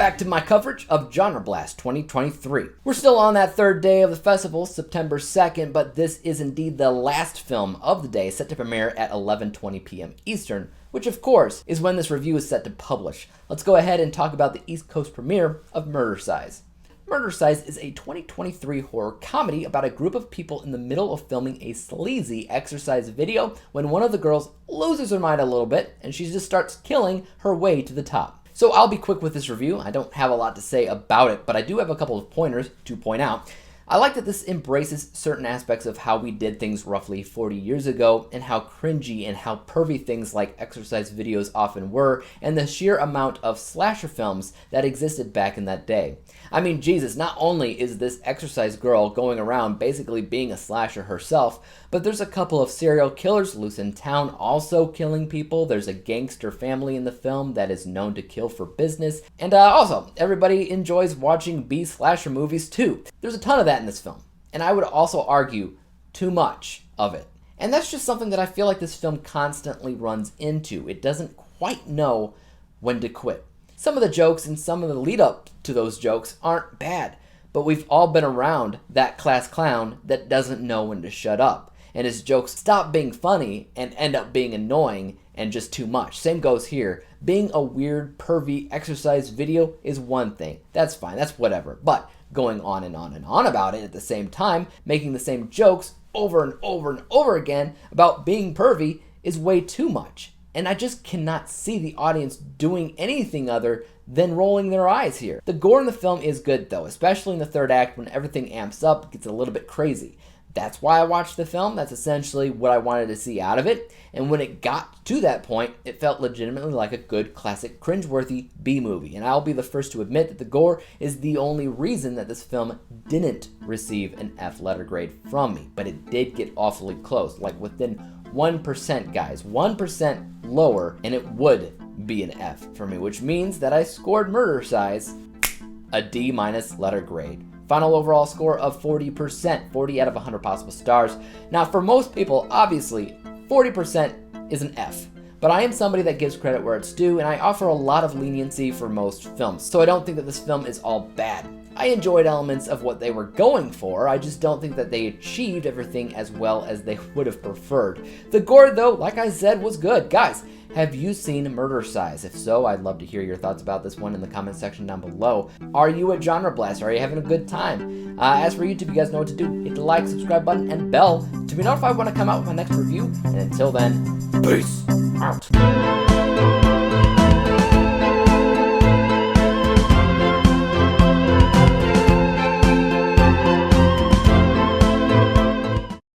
back to my coverage of GenreBlast 2023. We're still on that third day of the festival, September 2nd, but this is indeed the last film of the day, set to premiere at 11:20 p.m. Eastern, which of course is when this review is set to publish. Let's go ahead and talk about the East Coast premiere of Murdercise. Murdercise is a 2023 horror comedy about a group of people in the middle of filming a sleazy exercise video when one of the girls loses her mind a little bit and she just starts killing her way to the top. So I'll be quick with this review. I don't have a lot to say about it, but I do have a couple of pointers to point out. I like that this embraces certain aspects of how we did things roughly 40 years ago and how cringy and how pervy things like exercise videos often were, and the sheer amount of slasher films that existed back in that day. I mean, Jesus, not only is this exercise girl going around basically being a slasher herself, but there's a couple of serial killers loose in town also killing people. There's a gangster family in the film that is known to kill for business. And also, everybody enjoys watching B-slasher movies too. There's a ton of that in this film. And I would also argue too much of it. And that's just something that I feel like this film constantly runs into. It doesn't quite know when to quit. Some of the jokes and some of the lead up to those jokes aren't bad, but we've all been around that class clown that doesn't know when to shut up, and his jokes stop being funny and end up being annoying and just too much. Same goes here. Being a weird, pervy exercise video is one thing. That's fine, that's whatever. But going on and on and on about it at the same time, making the same jokes over and over and over again about being pervy is way too much. And I just cannot see the audience doing anything other than rolling their eyes here. The gore in the film is good though, especially in the third act when everything amps up, it gets a little bit crazy. That's why I watched the film. That's essentially what I wanted to see out of it. And when it got to that point, it felt legitimately like a good, classic, cringeworthy B-movie. And I'll be the first to admit that the gore is the only reason that this film didn't receive an F letter grade from me. But it did get awfully close, like within 1%, guys. 1% lower, and it would be an F for me, which means that I scored Murdercise a D- letter grade. Final overall score of 40%, 40 out of 100 possible stars. Now, for most people, obviously, 40% is an F. But I am somebody that gives credit where it's due, and I offer a lot of leniency for most films. So I don't think that this film is all bad. I enjoyed elements of what they were going for, I just don't think that they achieved everything as well as they would have preferred. The gore, though, like I said, was good. Guys, have you seen Murdercise? If so, I'd love to hear your thoughts about this one in the comment section down below. Are you a GenreBlast? Are you having a good time? As for YouTube, you guys know what to do. Hit the like, subscribe button, and bell to be notified when I come out with my next review. And until then, peace out.